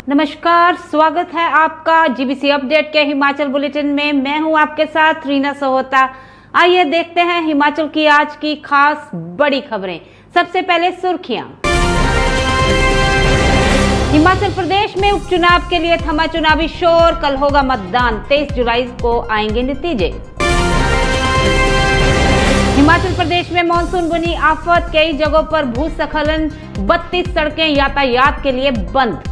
नमस्कार, स्वागत है आपका जीबीसी अपडेट के हिमाचल बुलेटिन में। मैं हूं आपके साथ रीना सोहता। आइए देखते हैं हिमाचल की आज की खास बड़ी खबरें। सबसे पहले सुर्खियां। हिमाचल प्रदेश में उपचुनाव के लिए थमा चुनावी शोर, कल होगा मतदान, 23 जुलाई को आएंगे नतीजे। हिमाचल प्रदेश में मानसून बनी आफत, कई जगहों पर भूस्खलन, 32 सड़कें यातायात के लिए बंद।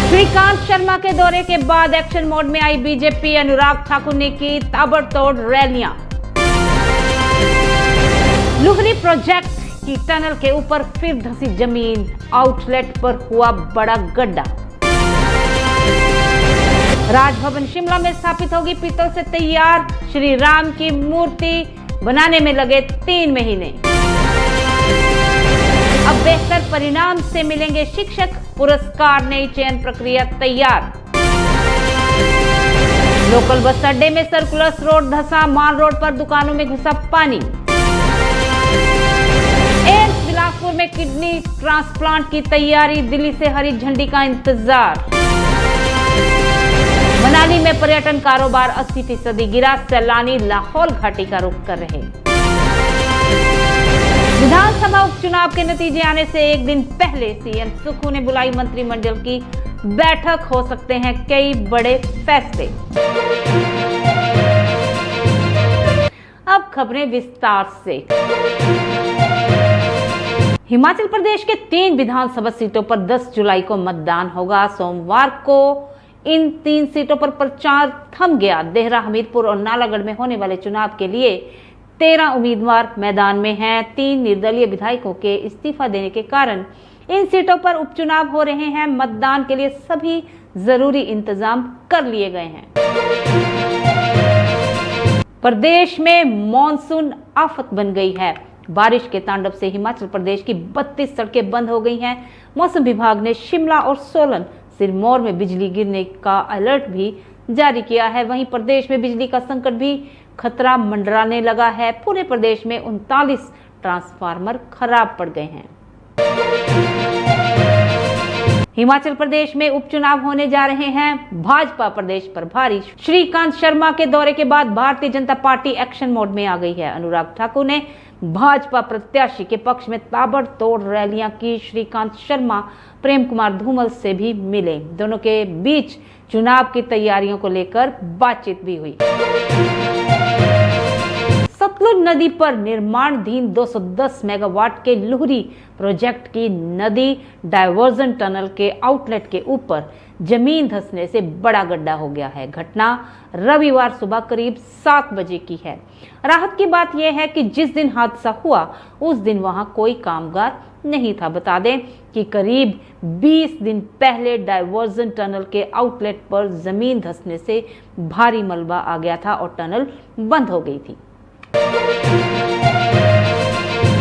श्रीकांत शर्मा के दौरे के बाद एक्शन मोड में आई बीजेपी, अनुराग ठाकुर ने की ताबड़तोड़ रैलियां। लुहरी प्रोजेक्ट की टनल के ऊपर फिर धंसी जमीन, आउटलेट पर हुआ बड़ा गड्ढा। राजभवन शिमला में स्थापित होगी पीतल से तैयार श्री राम की मूर्ति, बनाने में लगे 3 महीने। अब बेहतर परिणाम से मिलेंगे शिक्षक, पुरस्कार, नई चयन प्रक्रिया तैयार। लोकल बस अड्डे में सर्कुलर रोड धंसा, मान रोड पर दुकानों में घुसा पानी। एम्स बिलासपुर में किडनी ट्रांसप्लांट की तैयारी, दिल्ली से हरी झंडी का इंतजार। मनाली में पर्यटन कारोबार 80% गिरा, सैलानी लाहौल घाटी का रुख कर रहे। विधानसभा उपचुनाव के नतीजे आने से एक दिन पहले सीएम सुक्खू ने बुलाई मंत्रिमंडल की बैठक, हो सकते हैं कई बड़े फैसले। अब खबरें विस्तार से। हिमाचल प्रदेश के 3 विधानसभा सीटों पर 10 जुलाई को मतदान होगा। सोमवार को इन 3 सीटों पर प्रचार थम गया। देहरा, हमीरपुर और नालागढ़ में होने वाले चुनाव के लिए 13 उम्मीदवार मैदान में हैं। 3 निर्दलीय विधायकों के इस्तीफा देने के कारण इन सीटों पर उपचुनाव हो रहे हैं। मतदान के लिए सभी जरूरी इंतजाम कर लिए गए हैं। प्रदेश में मॉनसून आफत बन गई है। बारिश के तांडव से हिमाचल प्रदेश की 32 सड़कें बंद हो गई हैं। मौसम विभाग ने शिमला और सोलन, सिरमौर में बिजली गिरने का अलर्ट भी जारी किया है। वहीं प्रदेश में बिजली का संकट भी खतरा मंडराने लगा है। पूरे प्रदेश में 39 ट्रांसफार्मर खराब पड़ गए हैं। हिमाचल प्रदेश में उपचुनाव होने जा रहे हैं। भाजपा प्रदेश प्रभारी श्रीकांत शर्मा के दौरे के बाद Bharatiya Janata party action mode में आ गई है। अनुराग ठाकुर ने भाजपा प्रत्याशी के पक्ष में ताबड़तोड़ रैलियां की। श्रीकांत शर्मा प्रेम कुमार धूमल से भी मिले। दोनों के बीच चुनाव की तैयारियों को लेकर बातचीत भी हुई। सतलुज नदी पर निर्माणाधीन 210 मेगावाट के लुहरी प्रोजेक्ट की नदी डायवर्जन टनल के आउटलेट के ऊपर जमीन धंसने से बड़ा गड्ढा हो गया है। घटना रविवार सुबह करीब 7 बजे की है। राहत की बात यह है कि जिस दिन हादसा हुआ उस दिन वहां कोई कामगार नहीं था। बता दें कि करीब 20 दिन पहले डायवर्जन टनल के आउटलेट पर जमीन धंसने से भारी मलबा आ गया था और टनल बंद हो गई थी।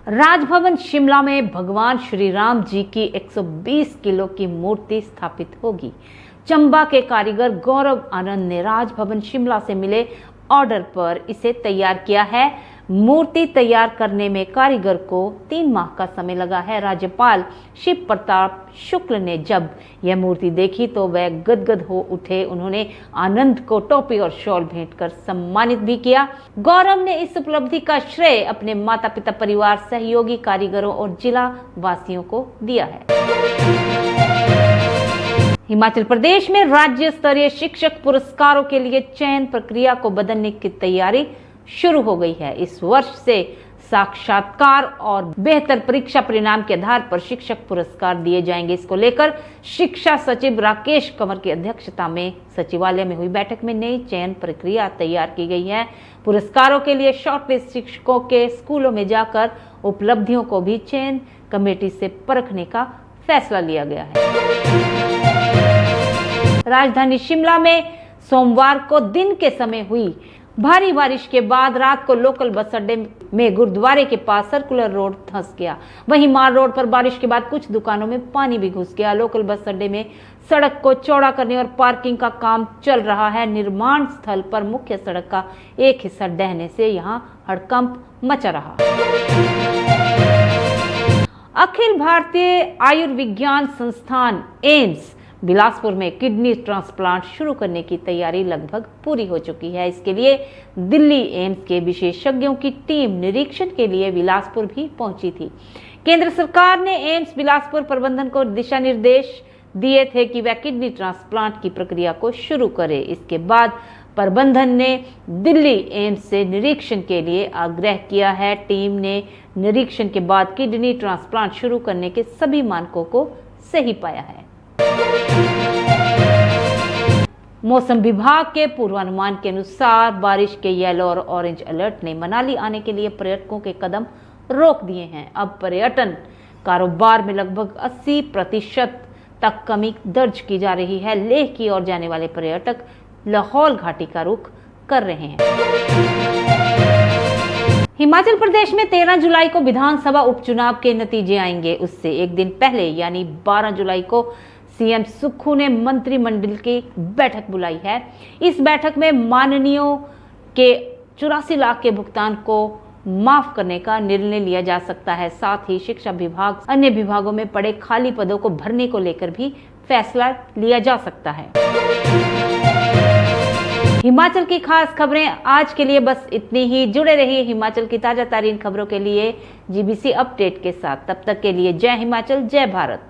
राजभवन शिमला में भगवान श्री राम जी की 120 किलो की मूर्ति स्थापित होगी। चंबा के कारीगर गौरव आनंद ने राजभवन शिमला से मिले ऑर्डर पर इसे तैयार किया है। मूर्ति तैयार करने में कारीगर को 3 माह का समय लगा है। राज्यपाल शिव प्रताप शुक्ल ने जब यह मूर्ति देखी तो वह गदगद हो उठे। उन्होंने आनंद को टोपी और शॉल भेंट कर सम्मानित भी किया। गौरव ने इस उपलब्धि का श्रेय अपने माता पिता, परिवार, सहयोगी कारीगरों और जिला वासियों को दिया है। हिमाचल प्रदेश में राज्य स्तरीय शिक्षक पुरस्कारों के लिए चयन प्रक्रिया को बदलने की तैयारी शुरू हो गई है। इस वर्ष से साक्षात्कार और बेहतर परीक्षा परिणाम के आधार पर शिक्षक पुरस्कार दिए जाएंगे। इसको लेकर शिक्षा सचिव राकेश कंवर की अध्यक्षता में सचिवालय में हुई बैठक में नई चयन प्रक्रिया तैयार की गई है। पुरस्कारों के लिए शॉर्टलिस्ट शिक्षकों के स्कूलों में जाकर उपलब्धियों को भी चयन कमेटी से परखने का फैसला लिया गया है। राजधानी शिमला में सोमवार को दिन के समय हुई भारी बारिश के बाद रात को लोकल बस अड्डे में गुरुद्वारे के पास सर्कुलर रोड धंस गया। वहीं मार रोड पर बारिश के बाद कुछ दुकानों में पानी भी घुस गया। लोकल बस अड्डे में सड़क को चौड़ा करने और पार्किंग का काम चल रहा है। निर्माण स्थल पर मुख्य सड़क का एक हिस्सा ढहने से यहां हड़कंप मचा रहा। अखिल भारतीय आयुर्विज्ञान संस्थान एम्स बिलासपुर में किडनी ट्रांसप्लांट शुरू करने की तैयारी लगभग पूरी हो चुकी है। इसके लिए दिल्ली एम्स के विशेषज्ञों की टीम निरीक्षण के लिए बिलासपुर भी पहुंची थी। केंद्र सरकार ने एम्स बिलासपुर प्रबंधन को दिशा निर्देश दिए थे कि वह किडनी ट्रांसप्लांट की प्रक्रिया को शुरू करे। इसके बाद प्रबंधन ने दिल्ली एम्स से निरीक्षण के लिए आग्रह किया है। टीम ने निरीक्षण के बाद किडनी ट्रांसप्लांट शुरू करने के सभी मानकों को सही पाया है। मौसम विभाग के पूर्वानुमान के अनुसार बारिश के येलो और ऑरेंज अलर्ट ने मनाली आने के लिए पर्यटकों के कदम रोक दिए हैं। अब पर्यटन कारोबार में लगभग 80% तक कमी दर्ज की जा रही है। लेह की ओर जाने वाले पर्यटक लाहौल घाटी का रुख कर रहे हैं। हिमाचल प्रदेश में 13 जुलाई को विधानसभा उपचुनाव के नतीजे आएंगे। उससे एक दिन पहले यानी 12 जुलाई को सीएम सुक्खू ने मंत्रिमंडल की बैठक बुलाई है। इस बैठक में माननीयों के 84 लाख के भुगतान को माफ करने का निर्णय लिया जा सकता है। साथ ही शिक्षा विभाग अन्य विभागों में पड़े खाली पदों को भरने को लेकर भी फैसला लिया जा सकता है। हिमाचल की खास खबरें आज के लिए बस इतनी ही। जुड़े रहिए हिमाचल की ताजा तरीन खबरों के लिए जीबीसी अपडेट के साथ। तब तक के लिए जय हिमाचल, जय भारत।